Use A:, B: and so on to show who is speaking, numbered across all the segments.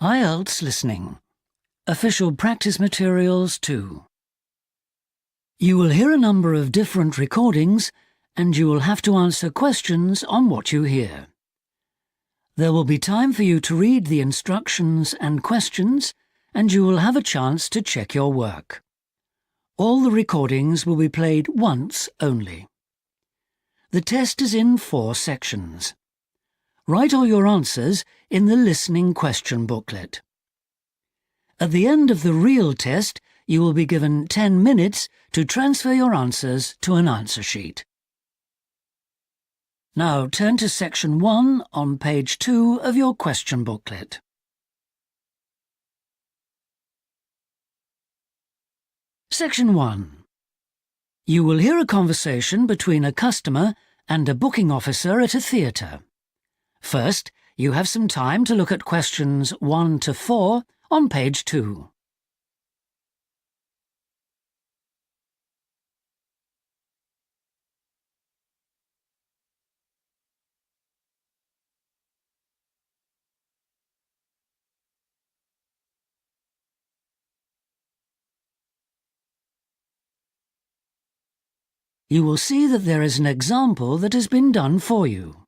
A: IELTS Listening. Official Practice Materials 2. You will hear a number of different recordings and you will have to answer questions on what you hear. There will be time for you to read the instructions and questions and you will have a chance to check your work. All the recordings will be played once only. The test is in 4 sections. Write all your answers in the listening question booklet. At the end of the real test, you will be given 10 minutes to transfer your answers to an answer sheet. Now turn to section 1 on page 2 of your question booklet. Section 1. You will hear a conversation between a customer and a booking officer at a theatre. First, you have some time to look at questions 1 to 4 on page 2. You will see that there is an example that has been done for you.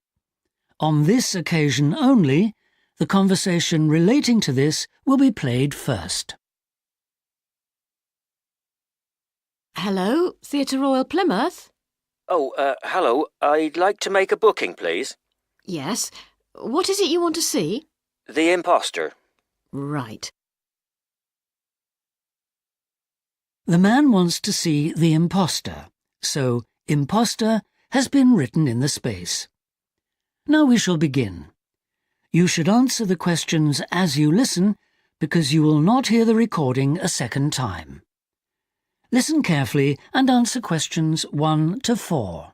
A: On this occasion only, the conversation relating to this will be played first.
B: Hello, Theatre Royal Plymouth?
C: Hello. I'd like to make a booking, please.
B: Yes. What is it you want to see?
C: The Imposter.
B: Right.
A: The man wants to see the imposter, so imposter has been written in the space. Now we shall begin. You should answer the questions as you listen because you will not hear the recording a second time. Listen carefully and answer questions 1 to 4.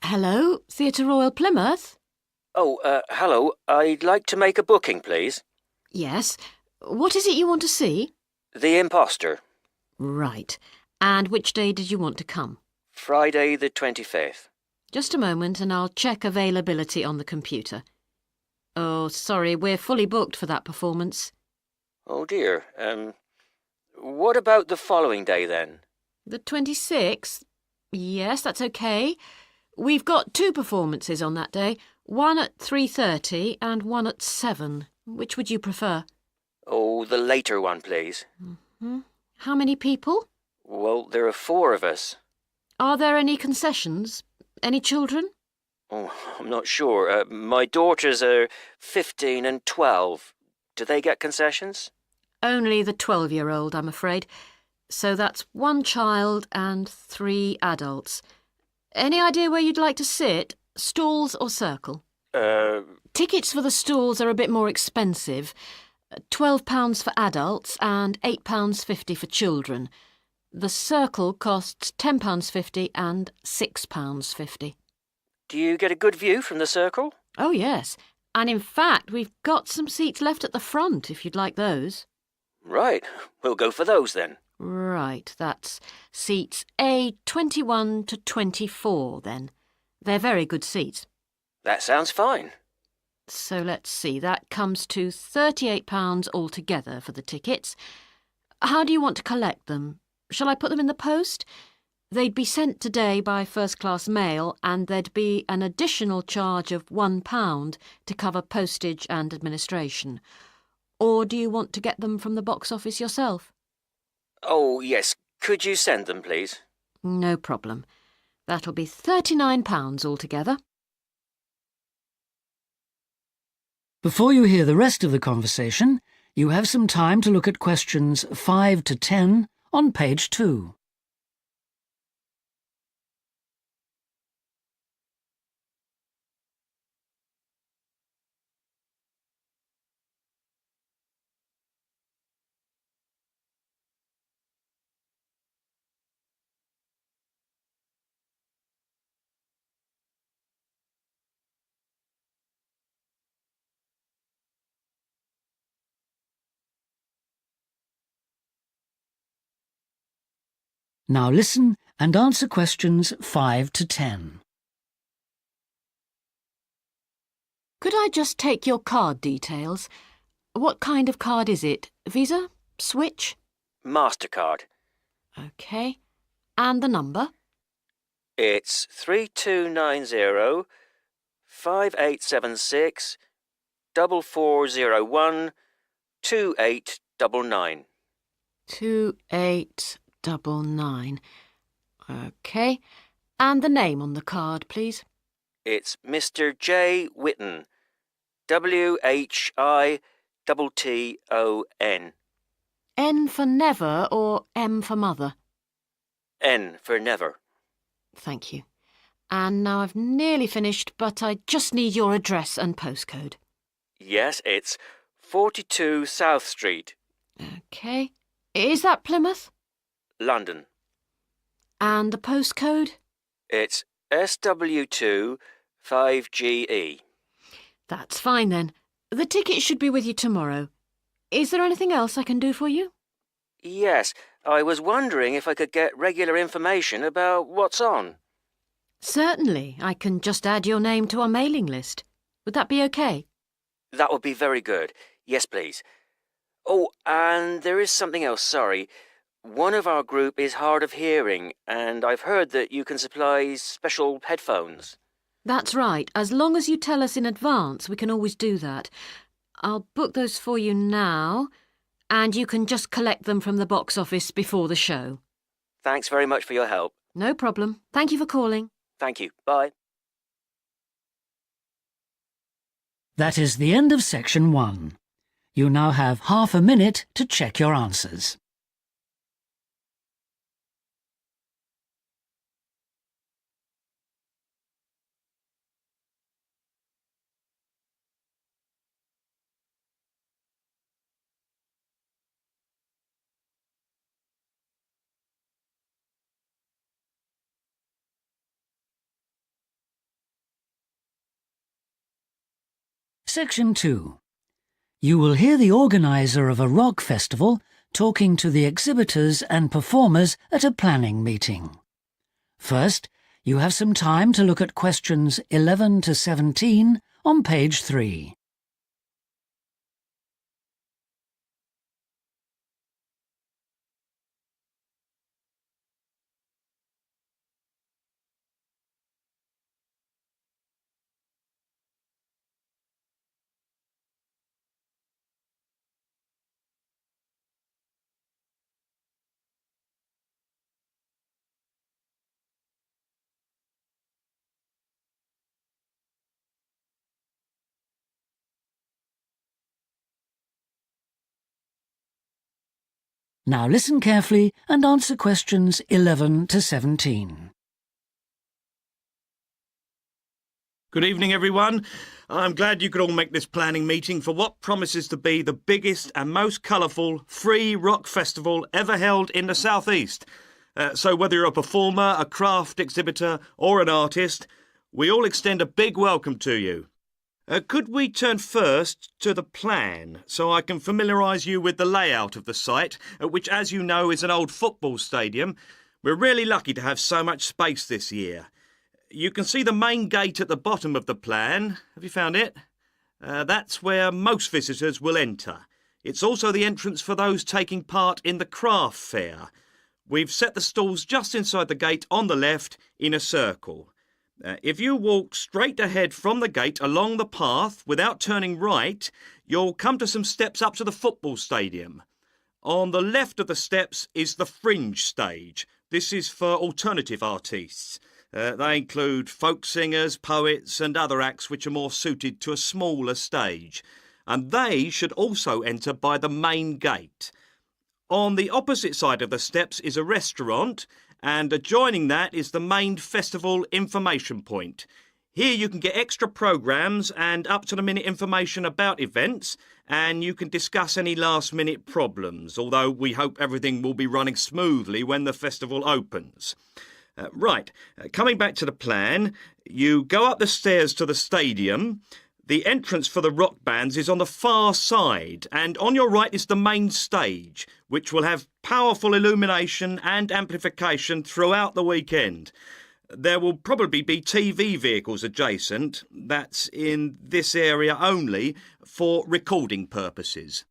B: Hello, Theatre Royal Plymouth?
C: Hello. I'd like to make a booking, please.
B: Yes. What is it you want to see?
C: The Imposter.
B: Right. And which day did you want to come?
C: Friday the 25th.
B: Just a moment and I'll check availability on the computer. Oh, sorry, we're fully booked for that performance.
C: Oh dear. What about the following day then?
B: The 26th? Yes, that's okay. We've got 2 performances on that day, one at 3:30 and one at 7. Which would you prefer?
C: Oh, the later one, please.
B: How many people?
C: Well, there are 4 of us.
B: Are there any concessions? Any children?
C: Oh, I'm not sure. My daughters are 15 and 12. Do they get concessions?
B: Only the 12-year-old, I'm afraid. So that's 1 child and 3 adults. Any idea where you'd like to sit? Stalls or circle? Tickets for the stalls are a bit more expensive. £12 for adults and £8.50 for children. The circle costs £10.50 and £6.50.
C: Do you get a good view from the circle?
B: Oh, yes. And in fact, we've got some seats left at the front, if you'd like those.
C: Right. We'll go for those then.
B: Right, that's seats A21 to 24 then. They're very good seats.
C: That sounds fine.
B: So let's see, that comes to £38 altogether for the tickets. How do you want to collect them? Shall I put them in the post? They'd be sent today by first-class mail and there'd be an additional charge of £1 to cover postage and administration. Or do you want to get them from the box office yourself?
C: Oh, yes. Could you send them, please?
B: No problem. That'll be £39 altogether.
A: Before you hear the rest of the conversation, you have some time to look at questions 5 to 10 on page 2. Now listen and answer questions 5 to 10.
B: Could I just take your card details? What kind of card is it? Visa? Switch?
C: MasterCard.
B: OK. And the number?
C: It's 3290 5876 4401 2899.
B: 2899. OK. And the name on the card, please?
C: It's Mr. J. Whitton. WHITTON.
B: N for never or M for mother?
C: N for never.
B: Thank you. And now I've nearly finished, but I just need your address and postcode.
C: Yes, it's 42 South Street,
B: OK. Is that Plymouth?
C: London.
B: And the postcode?
C: It's SW2 5GE.
B: That's fine then. The ticket should be with you tomorrow. Is there anything else I can do for you?
C: Yes, I was wondering if I could get regular information about what's on.
B: Certainly. I can just add your name to our mailing list. Would that be OK?
C: That would be very good. Yes, please. Oh, and there is something else, sorry. One of our group is hard of hearing, and I've heard that you can supply special headphones.
B: That's right. As long as you tell us in advance, we can always do that. I'll book those for you now, and you can just collect them from the box office before the show.
C: Thanks very much for your help.
B: No problem. Thank you for calling.
C: Thank you. Bye.
A: That is the end of section 1. You now have half a minute to check your answers. Section 2. You will hear the organiser of a rock festival talking to the exhibitors and performers at a planning meeting. First, you have some time to look at questions 11 to 17 on page 3. Now listen carefully and answer questions 11 to 17.
D: Good evening, everyone. I'm glad you could all make this planning meeting for what promises to be the biggest and most colourful free rock festival ever held in the South East. So whether you're a performer, a craft exhibitor or an artist, we all extend a big welcome to you. Could we turn first to the plan so I can familiarise you with the layout of the site, which, as you know, is an old football stadium. We're really lucky to have so much space this year. You can see the main gate at the bottom of the plan. Have you found it? That's where most visitors will enter. It's also the entrance for those taking part in the craft fair. We've set the stalls just inside the gate on the left in a circle. If you walk straight ahead from the gate along the path without turning right, you'll come to some steps up to the football stadium. On the left of the steps is the Fringe Stage. This is for alternative artists. They include folk singers, poets and other acts which are more suited to a smaller stage. And they should also enter by the main gate. On the opposite side of the steps is a restaurant, and adjoining that is the main festival information point. Here you can get extra programmes and up-to-the-minute information about events, and you can discuss any last-minute problems, although we hope everything will be running smoothly when the festival opens. Coming back to the plan, you go up the stairs to the stadium. The entrance for the rock bands is on the far side, and on your right is the main stage, which will have powerful illumination and amplification throughout the weekend. There will probably be TV vehicles adjacent, that's in this area only, for recording purposes.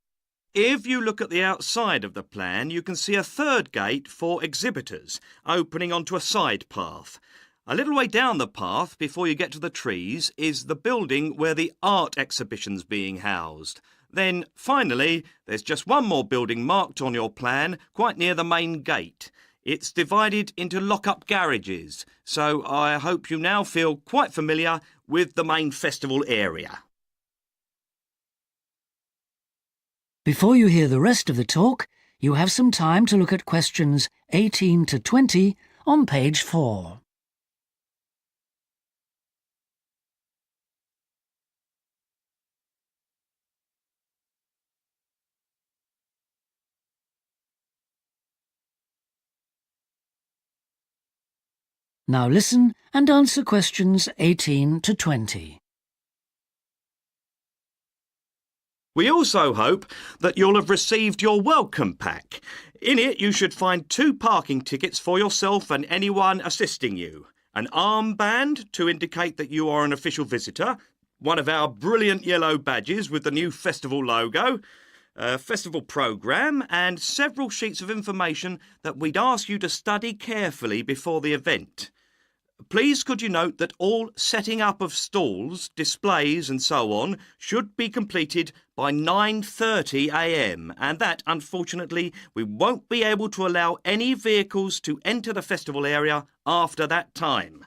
D: If you look at the outside of the plan, you can see a third gate for exhibitors, opening onto a side path. A little way down the path, before you get to the trees, is the building where the art exhibition's being housed. Then, finally, there's just one more building marked on your plan, quite near the main gate. It's divided into lock-up garages, so I hope you now feel quite familiar with the main festival area.
A: Before you hear the rest of the talk, you have some time to look at questions 18 to 20 on page 4. Now listen and answer questions 18 to 20.
D: We also hope that you'll have received your welcome pack. In it, you should find 2 parking tickets for yourself and anyone assisting you, an armband to indicate that you are an official visitor, one of our brilliant yellow badges with the new festival logo, a festival programme, and several sheets of information that we'd ask you to study carefully before the event. Please could you note that all setting up of stalls, displays and so on should be completed by 9:30 a.m. and that, unfortunately, we won't be able to allow any vehicles to enter the festival area after that time.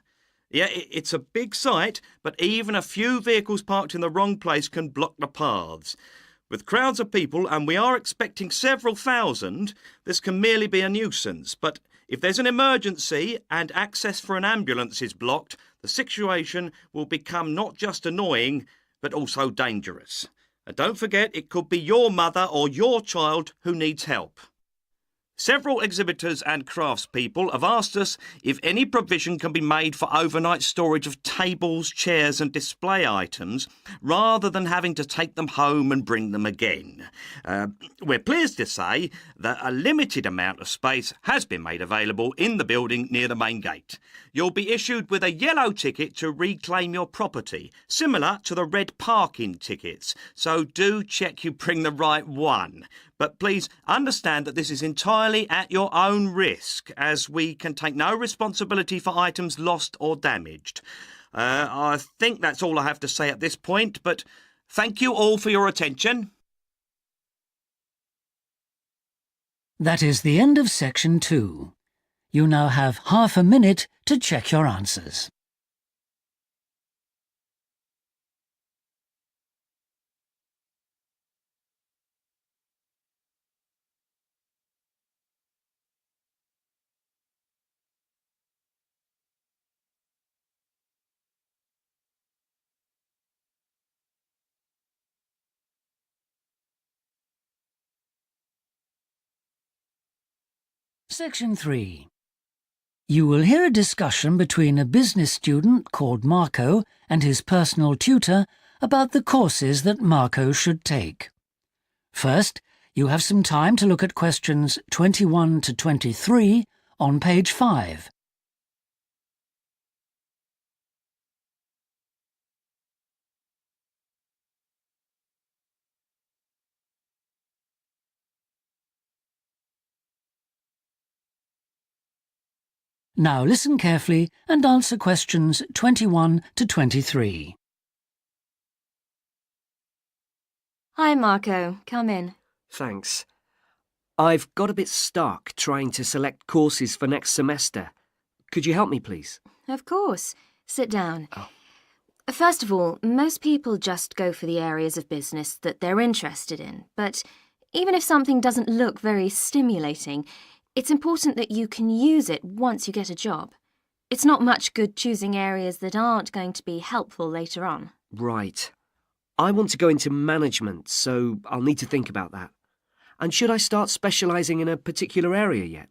D: Yeah, it's a big site, but even a few vehicles parked in the wrong place can block the paths. With crowds of people, and we are expecting several thousand, this can merely be a nuisance, but if there's an emergency and access for an ambulance is blocked, the situation will become not just annoying, but also dangerous. And don't forget, it could be your mother or your child who needs help. Several exhibitors and craftspeople have asked us if any provision can be made for overnight storage of tables, chairs and display items rather than having to take them home and bring them again. We're pleased to say that a limited amount of space has been made available in the building near the main gate. You'll be issued with a yellow ticket to reclaim your property, similar to the red parking tickets, so do check you bring the right one. But please understand that this is entirely at your own risk, as we can take no responsibility for items lost or damaged. I think that's all I have to say at this point, but thank you all for your attention.
A: That is the end of section 2. You now have half a minute to check your answers. Section 3. You will hear a discussion between a business student called Marco and his personal tutor about the courses that Marco should take. First, you have some time to look at questions 21 to 23 on page 5. Now listen carefully and answer questions 21 to 23.
E: Hi, Marco. Come in.
F: Thanks. I've got a bit stuck trying to select courses for next semester. Could you help me, please?
E: Of course. Sit down.
F: Oh.
E: First of all, most people just go for the areas of business that they're interested in. But even if something doesn't look very stimulating, it's important that you can use it once you get a job. It's not much good choosing areas that aren't going to be helpful later on.
F: Right. I want to go into management, so I'll need to think about that. And should I start specialising in a particular area yet?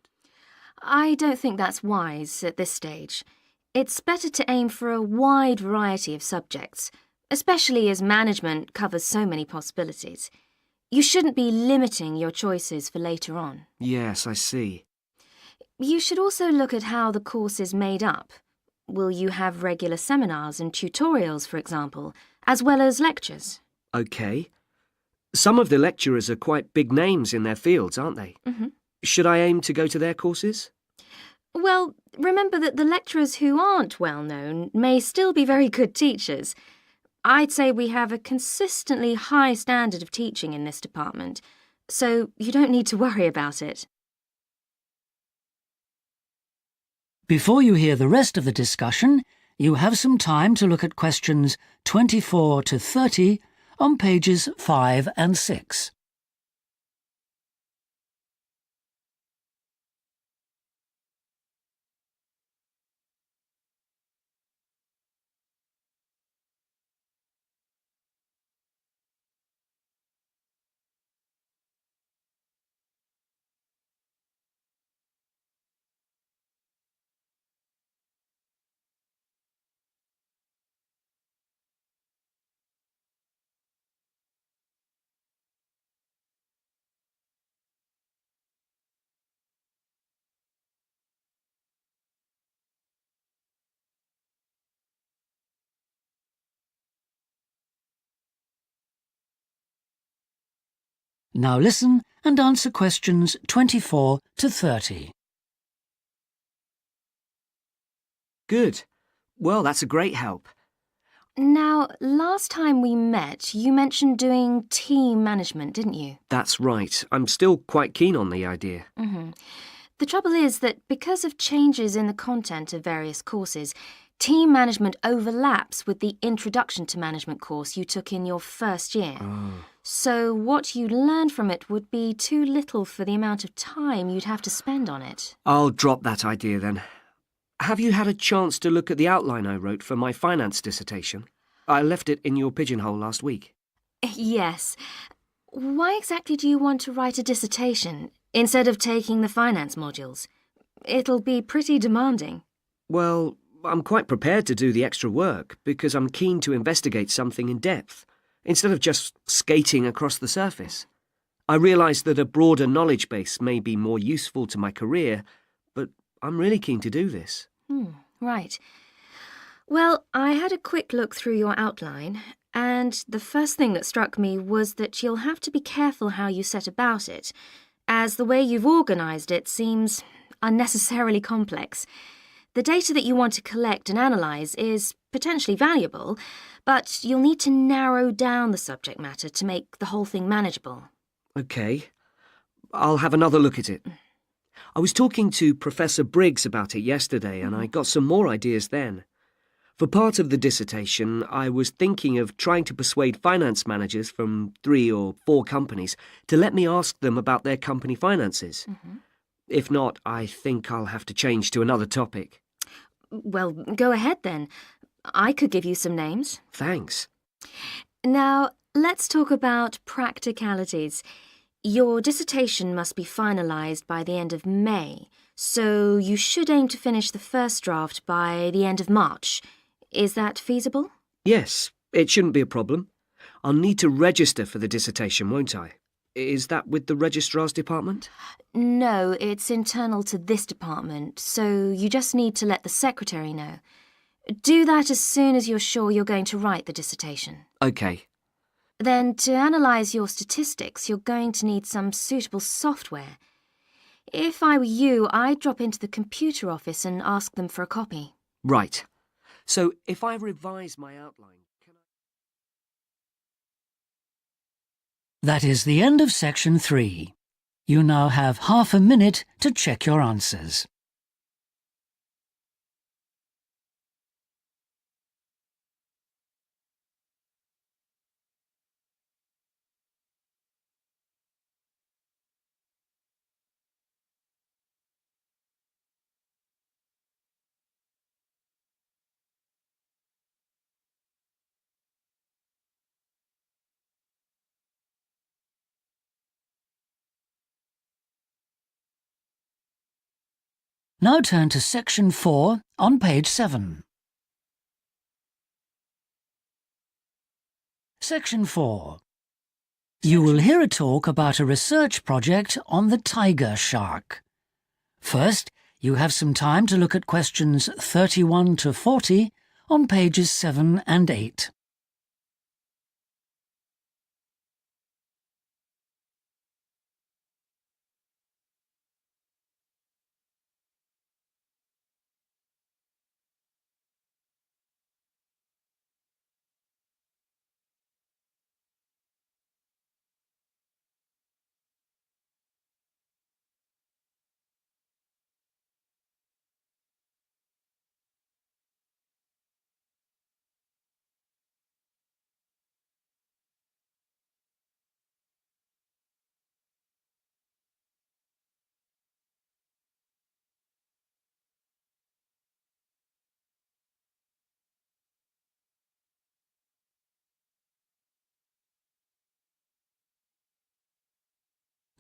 E: I don't think that's wise at this stage. It's better to aim for a wide variety of subjects, especially as management covers so many possibilities. You shouldn't be limiting your choices for later on.
F: Yes, I see.
E: You should also look at how the course is made up. Will you have regular seminars and tutorials, for example, as well as lectures?
F: OK. Some of the lecturers are quite big names in their fields, aren't they?
E: Mhm.
F: Should I aim to go to their courses?
E: Well, remember that the lecturers who aren't well known may still be very good teachers. I'd say we have a consistently high standard of teaching in this department, so you don't need to worry about it.
A: Before you hear the rest of the discussion, you have some time to look at questions 24 to 30 on pages 5 and 6. Now listen and answer questions 24 to 30.
F: Good. Well, that's a great help.
E: Now, last time we met, you mentioned doing team management, didn't you?
F: That's right. I'm still quite keen on the idea.
E: The trouble is that because of changes in the content of various courses, team management overlaps with the Introduction to Management course you took in your first year. So what you learned from it would be too little for the amount of time you'd have to spend on it.
F: I'll drop that idea then. Have you had a chance to look at the outline I wrote for my finance dissertation? I left it in your pigeonhole last week.
E: Yes. Why exactly do you want to write a dissertation instead of taking the finance modules? It'll be pretty demanding.
F: Well, I'm quite prepared to do the extra work because I'm keen to investigate something in depth, instead of just skating across the surface. I realise that a broader knowledge base may be more useful to my career, but I'm really keen to do this.
E: Right. Well, I had a quick look through your outline, and the first thing that struck me was that you'll have to be careful how you set about it, as the way you've organised it seems unnecessarily complex. The data that you want to collect and analyse is potentially valuable, but you'll need to narrow down the subject matter to make the whole thing manageable.
F: OK. I'll have another look at it. I was talking to Professor Briggs about it yesterday, and I got some more ideas then. For part of the dissertation, I was thinking of trying to persuade finance managers from 3 or 4 companies to let me ask them about their company finances. If not, I think I'll have to change to another topic.
E: Well, go ahead then. I could give you some names.
F: Thanks.
E: Now, let's talk about practicalities. Your dissertation must be finalised by the end of May, so you should aim to finish the first draft by the end of March. Is that feasible?
F: Yes, it shouldn't be a problem. I'll need to register for the dissertation, won't I? Is that with the registrar's department?
E: No, it's internal to this department, so you just need to let the secretary know. Do that as soon as you're sure you're going to write the dissertation.
F: OK.
E: Then, to analyse your statistics, you're going to need some suitable software. If I were you, I'd drop into the computer office and ask them for a copy.
F: Right. So, if I revise my outline, can I...
A: That is the end of section 3. You now have half a minute to check your answers. Now turn to section 4 on page 7. Section 4. You will hear a talk about a research project on the tiger shark. First, You have some time to look at questions 31 to 40 on pages 7 and 8.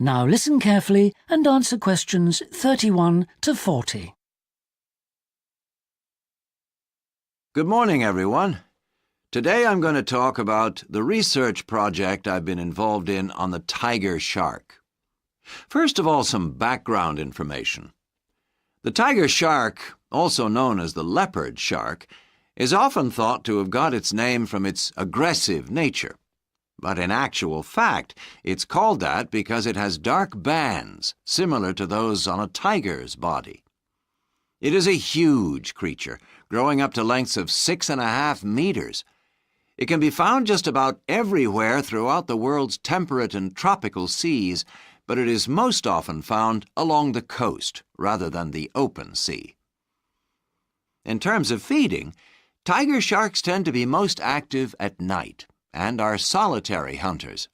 A: Now listen carefully and answer questions 31 to 40.
G: Good morning, everyone. Today I'm going to talk about the research project I've been involved in on the tiger shark. First of all, some background information. The tiger shark, also known as the leopard shark, is often thought to have got its name from its aggressive nature. But in actual fact, it's called that because it has dark bands, similar to those on a tiger's body. It is a huge creature, growing up to lengths of 6.5 meters. It can be found just about everywhere throughout the world's temperate and tropical seas, but it is most often found along the coast rather than the open sea. In terms of feeding, tiger sharks tend to be most active at night and are solitary hunters.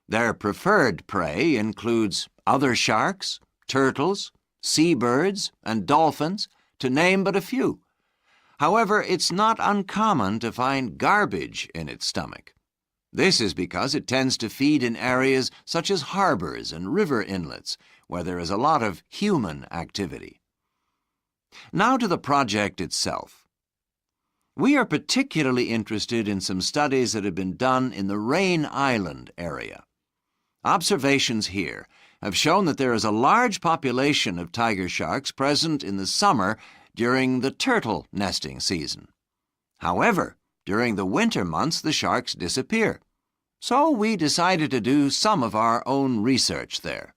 G: Their preferred prey includes other sharks, turtles, seabirds, and dolphins, to name but a few. However, it's not uncommon to find garbage in its stomach. This is because it tends to feed in areas such as harbors and river inlets, where there is a lot of human activity. Now to the project itself. We are particularly interested in some studies that have been done in the Rain Island area. Observations here have shown that there is a large population of tiger sharks present in the summer during the turtle nesting season. However, during the winter months the sharks disappear. So we decided to do some of our own research there.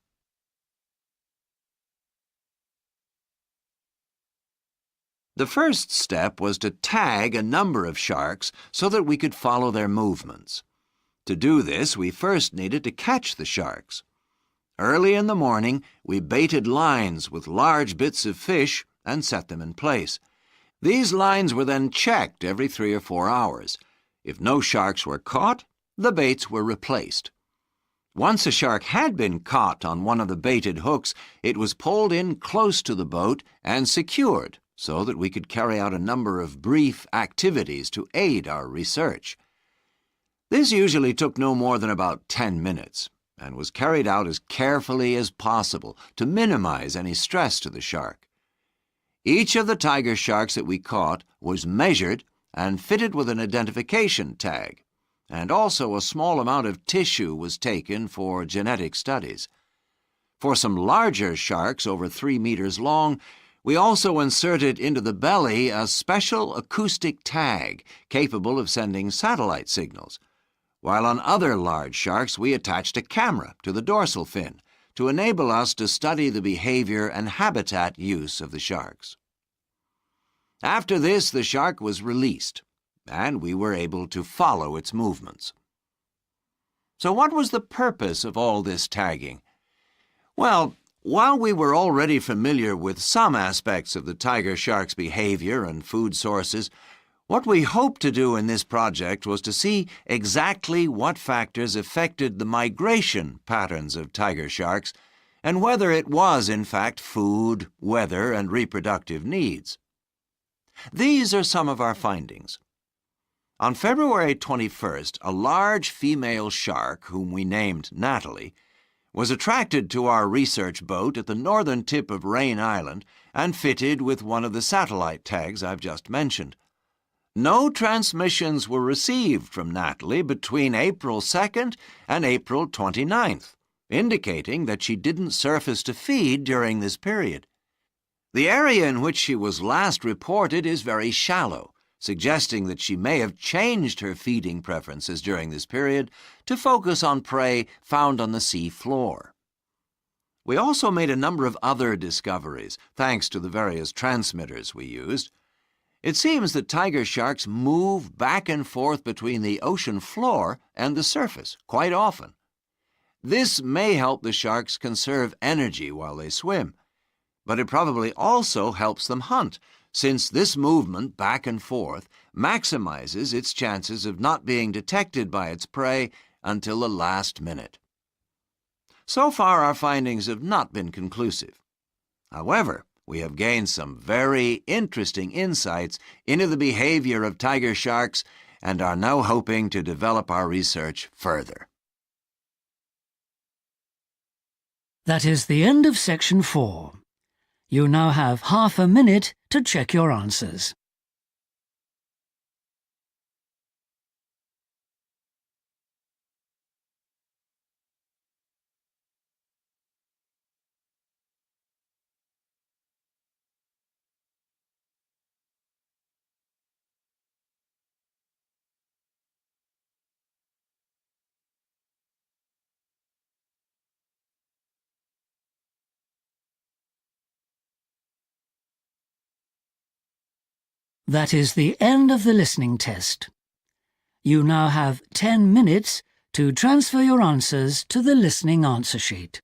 G: The first step was to tag a number of sharks so that we could follow their movements. To do this, we first needed to catch the sharks. Early in the morning, we baited lines with large bits of fish and set them in place. These lines were then checked every 3 or 4 hours. If no sharks were caught, the baits were replaced. Once a shark had been caught on one of the baited hooks, it was pulled in close to the boat and secured so that we could carry out a number of brief activities to aid our research. This usually took no more than about 10 minutes and was carried out as carefully as possible to minimize any stress to the shark. Each of the tiger sharks that we caught was measured and fitted with an identification tag, and also a small amount of tissue was taken for genetic studies. For some larger sharks over 3 meters long, we also inserted into the belly a special acoustic tag capable of sending satellite signals, while on other large sharks we attached a camera to the dorsal fin to enable us to study the behavior and habitat use of the sharks. After this, the shark was released, and we were able to follow its movements. So what was the purpose of all this tagging? Well, while we were already familiar with some aspects of the tiger shark's behavior and food sources, what we hoped to do in this project was to see exactly what factors affected the migration patterns of tiger sharks and whether it was, in fact, food, weather, and reproductive needs. These are some of our findings. On February 21st, a large female shark, whom we named Natalie, was attracted to our research boat at the northern tip of Rain Island and fitted with one of the satellite tags I've just mentioned. No transmissions were received from Natalie between April 2nd and April 29th, indicating that she didn't surface to feed during this period. The area in which she was last reported is very shallow, suggesting that she may have changed her feeding preferences during this period to focus on prey found on the sea floor. We also made a number of other discoveries, thanks to the various transmitters we used. It seems that tiger sharks move back and forth between the ocean floor and the surface quite often. This may help the sharks conserve energy while they swim, but it probably also helps them hunt, since this movement back and forth maximizes its chances of not being detected by its prey until the last minute. So far, our findings have not been conclusive. However, we have gained some very interesting insights into the behavior of tiger sharks and are now hoping to develop our research further.
A: That is the end of section 4. You now have half a minute to check your answers. That is the end of the listening test. You now have 10 minutes to transfer your answers to the listening answer sheet.